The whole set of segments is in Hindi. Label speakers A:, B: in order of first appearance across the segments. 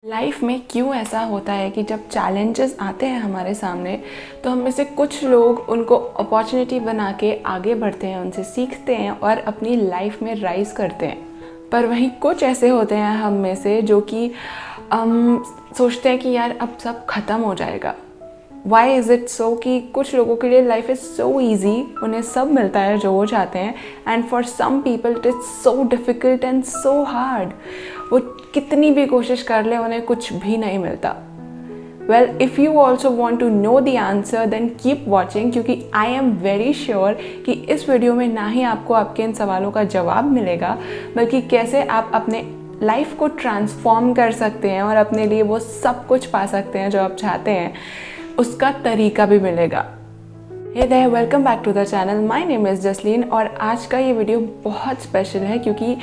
A: लाइफ में क्यों ऐसा होता है कि जब चैलेंजेस आते हैं हमारे सामने तो हम में से कुछ लोग उनको अपॉर्चुनिटी बना के आगे बढ़ते हैं, उनसे सीखते हैं और अपनी लाइफ में राइज करते हैं। पर वहीं कुछ ऐसे होते हैं हम में से जो कि सोचते हैं कि यार अब सब ख़त्म हो जाएगा। वाई इज़ इट सो कि कुछ लोगों के लिए लाइफ इज़ सो ईजी, उन्हें सब मिलता है जो वो चाहते हैं, and for some people it is so difficult and so hard. वो कितनी भी कोशिश कर ले उन्हें कुछ भी नहीं मिलता। Well, if you also want to know the answer then keep watching, क्योंकि आई एम वेरी श्योर कि इस वीडियो में ना ही आपको आपके इन सवालों का जवाब मिलेगा, बल्कि कैसे आप अपने लाइफ को ट्रांसफॉर्म कर सकते हैं और अपने लिए वो सब कुछ पा सकते हैं जो आप चाहते हैं, उसका तरीका भी मिलेगा। Hey there, welcome back to the channel. My name is Jasleen और आज का ये वीडियो बहुत स्पेशल है क्योंकि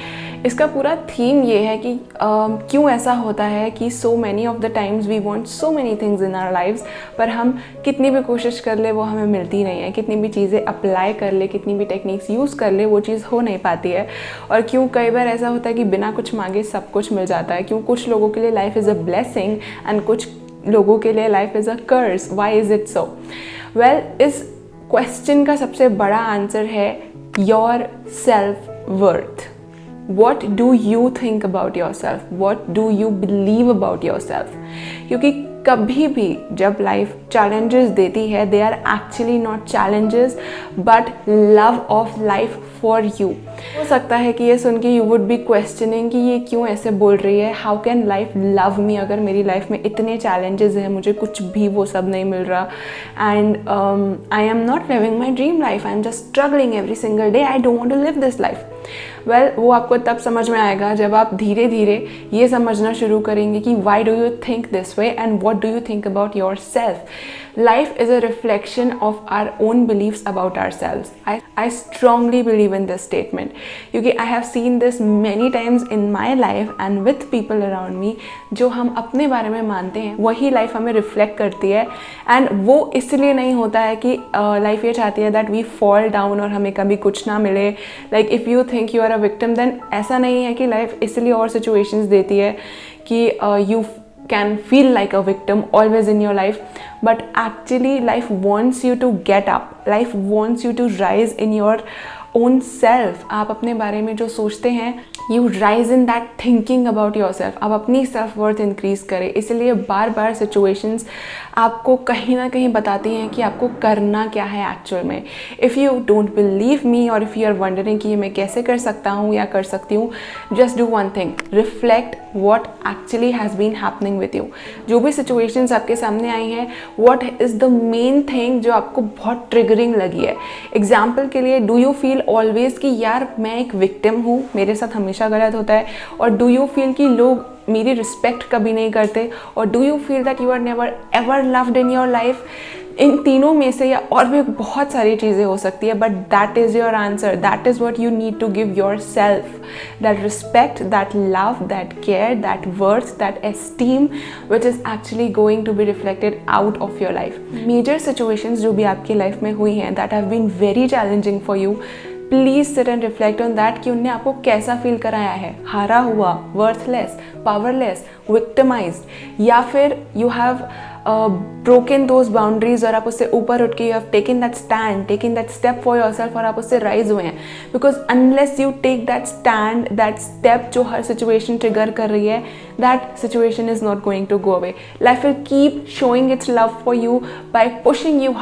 A: इसका पूरा थीम ये है कि क्यों ऐसा होता है कि so many of the times we want so many things in our lives, पर हम कितनी भी कोशिश कर ले वो हमें मिलती नहीं है। कितनी भी चीज़ें अप्लाई कर ले, कितनी भी टेक्निक्स यूज़ कर ले, वो चीज़ हो नहीं पाती है। और क्यों कई बार ऐसा होता है कि बिना कुछ मांगे सब कुछ मिल जाता है। क्यों कुछ लोगों के लिए life is a blessing and कुछ लोगों के लिए life is a curse. Why is it so? Well, इस क्वेश्चन का सबसे बड़ा आंसर है your self worth. What do you think about yourself? What do you believe about yourself? क्योंकि कभी भी जब लाइफ चैलेंजेस देती है, they are actually not challenges but love of life for you. हो सकता है कि ये सुन के यू वुड बी क्वेश्चनिंग कि ये क्यों ऐसे बोल रही है, how can life love me अगर मेरी लाइफ में इतने चैलेंजेस हैं, मुझे कुछ भी वो सब नहीं मिल रहा, and I am not living my dream life, I am just struggling every single day, I don't want to live this life. Well, वो आपको तब समझ में आएगा जब आप धीरे धीरे ये समझना शुरू करेंगे कि why do you think this way and what do you think about your self. Life is a reflection of our own beliefs about ourselves. I strongly believe in this statement क्योंकि I have seen this many times in my life and with people around me। जो हम अपने बारे में मानते हैं वही लाइफ हमें रिफ्लेक्ट करती है, एंड वो इसलिए नहीं होता है कि लाइफ ये चाहती है दैट वी फॉल डाउन और हमें कभी कुछ ना मिले। Like if you think you are a victim, then ऐसा नहीं है कि लाइफ इसलिए और सिचुएशंस देती है कि you can feel like a victim always in your life, but actually life wants you to get up, life wants you to rise in your own self। आप अपने बारे में जो सोचते हैं, you rise in that thinking about yourself। आप अपनी सेल्फ वर्थ इंक्रीज करें। इसलिए बार बार सिचुएशंस आपको कहीं ना कहीं बताती हैं कि आपको करना क्या है एक्चुअल में। If you don't believe me और इफ़ यू आर वंडरिंग कि ये मैं कैसे कर सकता हूँ या कर सकती हूँ, just do one thing, reflect what actually has been happening with you. जो भी सिचुएशंस आपके सामने आई हैं, what is the main thing जो आपको बहुत ट्रिगरिंग लगी है। एग्जाम्पल के लिए, डू यू फील ऑलवेज कि यार मैं एक विक्टिम हूँ, मेरे साथ हमेशा गलत होता है? और डू यू फील कि लोग मेरी रिस्पेक्ट कभी नहीं करते? और do you feel that you are never ever loved in your life? इन तीनों में से या और भी बहुत सारी चीज़ें हो सकती है, but that is your answer. That is what you need to give yourself, that respect, that love, that care, that worth, that esteem which is actually going to be reflected out of your life. Major situations जो भी आपकी लाइफ में हुई हैं that have been very challenging for you, please sit and reflect on that कि उनने आपको कैसा फील कराया है। हारा हुआ, वर्थलेस, पावरलेस, विक्टिमाइज्ड, या फिर you have broken those boundaries और आप उससे ऊपर उठ के you have taken that stand, taken that step for yourself और आप उससे राइज हुए हैं। Because unless you take that stand, that step जो हर सिचुएशन ट्रिगर कर रही है, that situation is not going to go away. Life will keep showing its love for you by pushing you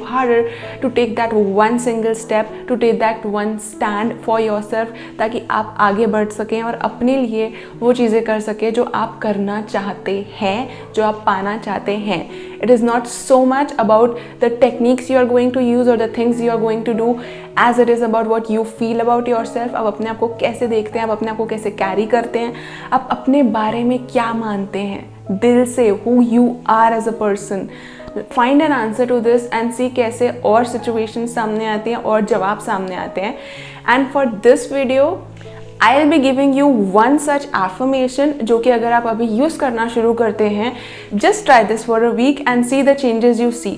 A: harder to take that one single step, to take that one stand for yourself, ताकि आप आगे बढ़ सकें और अपने लिए वो चीज़ें कर सकें जो आप करना चाहते हैं, जो आप पाना चाहते हैं। It is not so much about the techniques you are going to use or the things you are going to do as it is about what you feel about yourself। आप अपने आप को कैसे देखते हैं, आप अपने आप को कैसे कैरी करते हैं, आप अपने बारे में क्या मानते हैं दिल से, who you are as a person। Find an answer to this and see कैसे और situations सामने आती हैं और जवाब सामने आते हैं। And for this video I'll be giving you one such affirmation जो कि अगर आप अभी यूज़ करना शुरू करते हैं, just try this for a week and see the changes you see।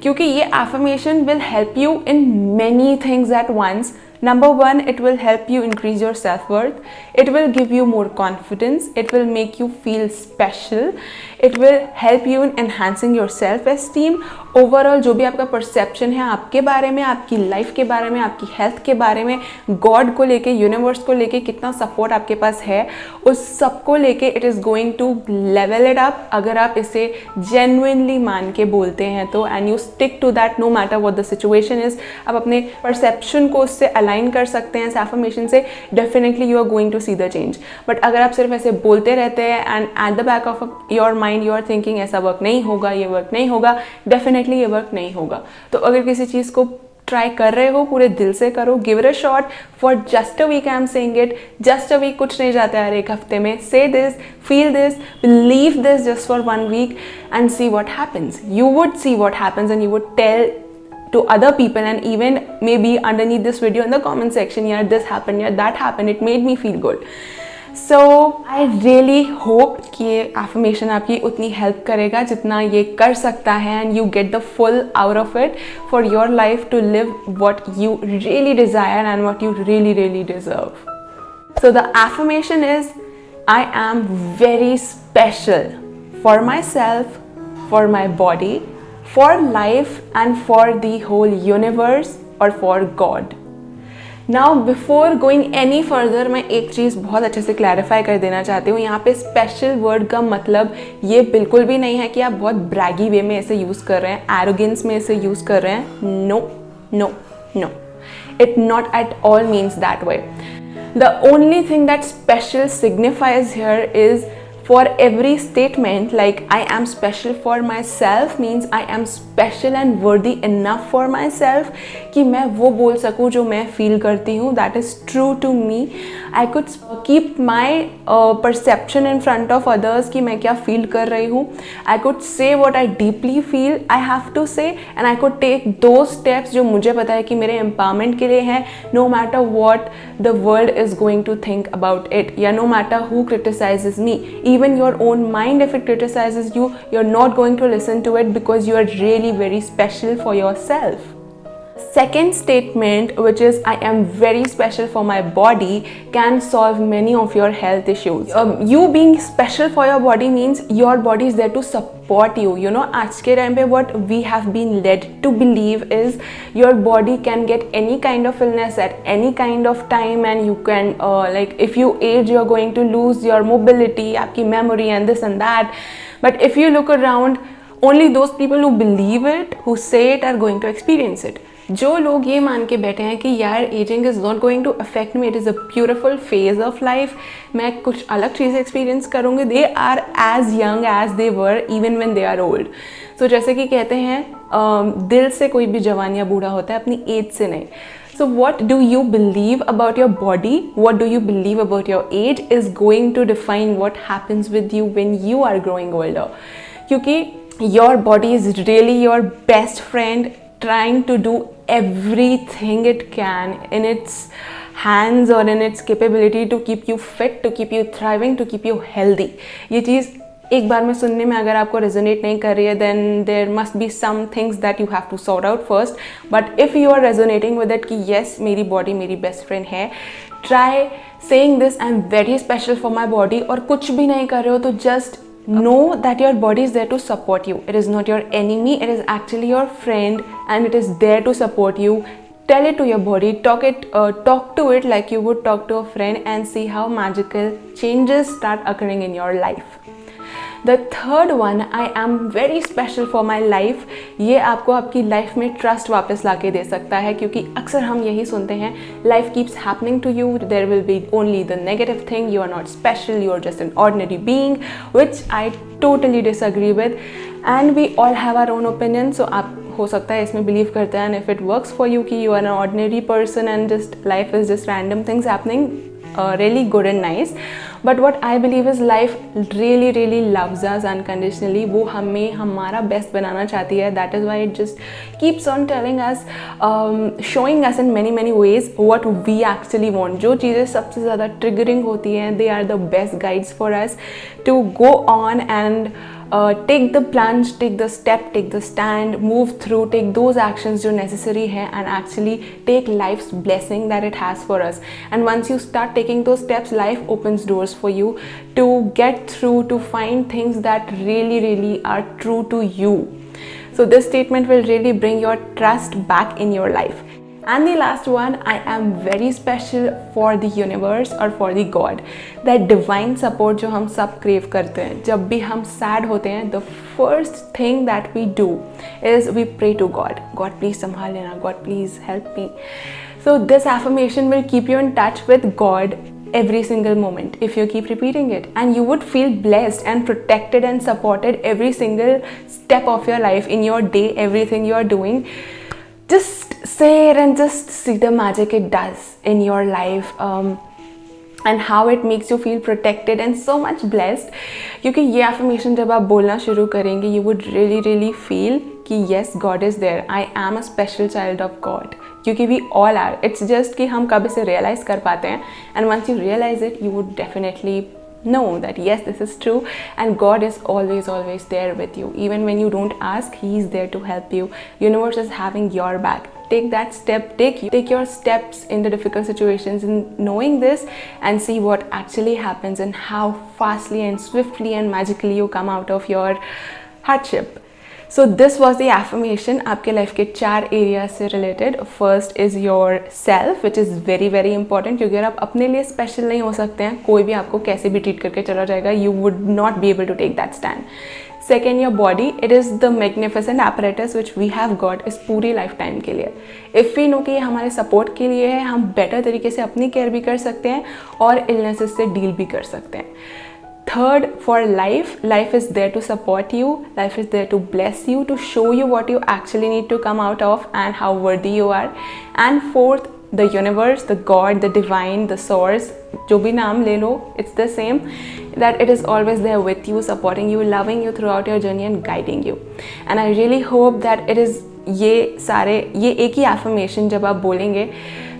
A: क्योंकि ये affirmation will help you in many things at once, Number one, it will help you increase your self-worth. It will give you more confidence. It will make you feel special. It will help you in enhancing your self-esteem. Overall जो भी आपका परसेप्शन है आपके बारे में, आपकी लाइफ के बारे में, आपकी हेल्थ के बारे में, गॉड को लेके, यूनिवर्स को लेके कितना सपोर्ट आपके पास है, उस सब को लेके it is going to level it up अगर आप इसे जेन्युइनली मान के बोलते हैं तो, and you stick to that no matter what the situation is. आप अपने परसेप्शन को उससे अलाइन कर सकते हैं इस एफर्मेशन से, definitely you are going to see the change. But अगर आप सिर्फ ऐसे बोलते रहते हैं and at the back of your mind you are thinking ऐसा वर्क नहीं होगा, ये वर्क नहीं होगा, डेफिनेटली ये वर्क नहीं होगा। तो अगर किसी चीज़ को ट्राई कर रहे हो पूरे दिल से करो, give it a shot for just a week. I am saying it, just a week, कुछ नहीं जाता है यार एक हफ्ते में। Say this, feel this, believe this just for 1 week and see what happens. You would see what happens and you would tell to other people and even maybe underneath this video in the comment section, yeah, this happened, yeah, that happened, it made me feel good. So I really hope कि ये affirmation आपकी उतनी help करेगा जितना ये कर सकता है, and you get the full out of it for your life to live what you really desire and what you really, really deserve. So the affirmation is, I am very special for myself, for my body, for life and for the whole universe or for God. Now before going any further मैं एक चीज़ बहुत अच्छे से क्लैरिफाई कर देना चाहती हूँ। यहाँ पे स्पेशल वर्ड का मतलब ये बिल्कुल भी नहीं है कि आप बहुत ब्रैगी वे में इसे यूज़ कर रहे हैं, एरोगेंस में इसे यूज़ कर रहे हैं। No no no, it not at all means that way. The only thing that special signifies here is for every statement, like I am special for myself means I am special and worthy enough for myself कि मैं वो बोल सकूँ जो मैं feel करती हूँ, that is true to me. I could keep my perception in front of others कि मैं क्या feel कर रही हूँ. I could say what I deeply feel I have to say and I could take those steps जो मुझे पता है कि मेरे empowerment के लिए हैं, no matter what the world is going to think about it, या no matter who criticizes me. Even your own mind, if it criticizes you, you're not going to listen to it because you are really very special for yourself. Second statement, which is I am very special for my body, can solve many of your health issues. You being special for your body means your body is there to support you. You know, आज के टाइम पे what we have been led to believe is your body can get any kind of illness at any kind of time and you can like if you age you're going to lose your mobility, आपकी memory and this and that. But if you look around, only those people who believe it, who say it, are going to experience it. जो लोग ये मान के बैठे हैं कि यार ageing is not going to affect me, it is a beautiful phase of life, मैं कुछ अलग चीज़ें एक्सपीरियंस करूँगी, they are as young as they were even when they are old. So जैसे कि कहते हैं दिल से कोई भी जवान या बूढ़ा होता है, अपनी एज से नहीं। So what do you believe about your body, what do you believe about your age is going to define what happens with you when you are growing older. क्योंकि your body is really your best friend, trying to do everything it can in its hands or in its capability to keep you fit, to keep you thriving, to keep you healthy. ये चीज़ एक बार में सुनने में अगर आपको रेजोनेट नहीं कर रही है then there must be some things that you have to sort out first. But if you are resonating with it कि yes मेरी body मेरी best friend है, try saying this I'm very special for my body, और कुछ भी नहीं कर रहे हो तो just know that your body is there to support you. It is not your enemy, it is actually your friend and it is there to support you. Tell it to your body, talk to it like you would talk to a friend and see how magical changes start occurring in your life. The third one, I am very special for my life, ये आपको आपकी लाइफ में ट्रस्ट वापस ला के दे सकता है, क्योंकि अक्सर हम यही सुनते हैं life keeps happening to you, there will be only the negative thing, you are not special, you are just an ordinary being, which I totally disagree with and we all have our own opinion. So आप हो सकता है इसमें बिलीव करते हैं and if it works for you कि you are an ordinary person and just life is just random things happening, really good and nice. But what I believe is life really really loves us unconditionally. वो हमें हमारा बेस्ट बनाना चाहती है. That is why it just keeps on telling us, showing us in many ways what we actually want. जो चीज़ें सबसे ज़्यादा triggering होती हैं, they are the best guides for us to go on and take the plunge, take the step, take the stand, move through, take those actions जो नेसेसरी हैं and actually take life's blessing that it has for us. And once you start taking those steps, life opens doors for you to get through, to find things that really are true to you. So this statement will really bring your trust back in your life. And the last one, I am very special for the universe or for the God. That divine support जो हम सब crave करते हैं. जब भी हम sad होते हैं, the first thing that we do is we pray to God. God please संभाल लेना, God please help me. So this affirmation will keep you in touch with God every single moment if you keep repeating it, and you would feel blessed and protected and supported every single step of your life, in your day, everything you are doing. Just say it and just see the magic it does in your life, and how it makes you feel protected and so much blessed. क्योंकि ये affirmation जब आप बोलना शुरू करेंगे, you would really feel कि yes, God is there. I am a special child of God. क्योंकि we all are. It's just कि हम कब इसे realize कर पाते हैं, and once you realize it, you would definitely know that yes, this is true, and God is always there with you. Even when you don't ask, He is there to help you. Universe is having your back. Take that step, take your steps in the difficult situations in knowing this, and see what actually happens and how fastly and swiftly and magically you come out of your hardship. So this was the affirmation आपके life के 4 areas से related. First is yourself, which is very important, क्योंकि अगर आप अपने लिए special नहीं हो सकते हैं, कोई भी आपको कैसे भी treat करके चला जाएगा, you would not be able to take that stand. Second, your body. It is the magnificent apparatus which we have got इस पूरी lifetime के लिए. If we know कि ये हमारे support के लिए है, हम better तरीके से अपनी care भी कर सकते हैं और illnesses से deal भी कर सकते हैं. Third, for life is there to support you, life is there to bless you, to show you what you actually need to come out of and how worthy you are. And fourth, the universe, the God, the divine, the source, जो भी नाम ले लो, it's the same, that it is always there with you, supporting you, loving you throughout your journey and guiding you. And I really hope that it is ये एक ही affirmation जब आप बोलेंगे,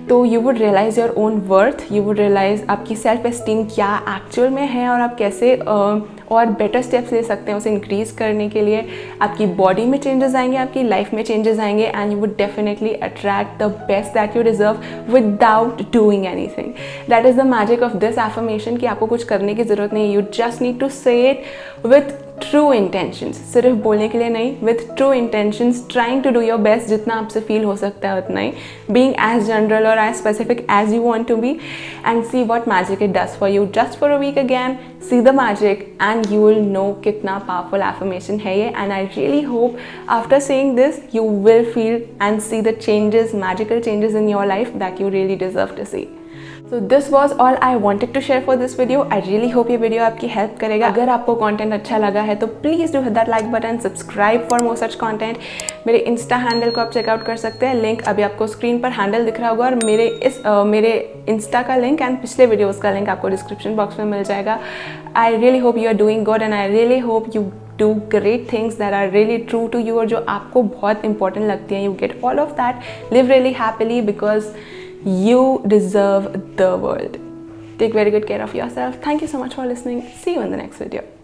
A: तो you would realize your own worth, you would realize आपकी सेल्फ एस्टीम क्या एक्चुअल में है और आप कैसे और बेटर स्टेप्स ले सकते हैं उसे इंक्रीज़ करने के लिए. आपकी बॉडी में चेंजेस आएंगे, आपकी लाइफ में चेंजेस आएंगे, and you would definitely attract the best that you deserve without doing anything. That is the magic of this affirmation कि आपको कुछ करने की ज़रूरत नहीं. You just need to say it with true intentions, सिर्फ बोलने के लिए नहीं, with true intentions, trying to do your best, जितना आपसे फील हो सकता है उतना ही, बीइंग एज जनरल और as specific as you want to be, and see what magic it does for you. Just for a week again, see the magic and you will know कितना पावरफुल एफर्मेशन है ये. And I really hope after saying this you will feel and see the changes, magical changes in your life that you really deserve to see. So this was all I wanted to share for this video. I really hope ये वीडियो आपकी हेल्प करेगा. अगर आपको कंटेंट अच्छा लगा है तो please do hit that like button, subscribe for more such content. मेरे इंस्टा हैंडल को आप चेकआउट कर सकते हैं, लिंक अभी आपको स्क्रीन पर हैंडल दिख रहा होगा, और मेरे इंस्टा का लिंक एंड पिछले वीडियोज़ का लिंक आपको डिस्क्रिप्शन बॉक्स में मिल जाएगा. I really hope you are doing good and I really hope you do great things that are really true to you और जो आपको बहुत important लगती हैं. You get all of that. Live really happily because you deserve the world. Take very good care of yourself. Thank you so much for listening. See you in the next video.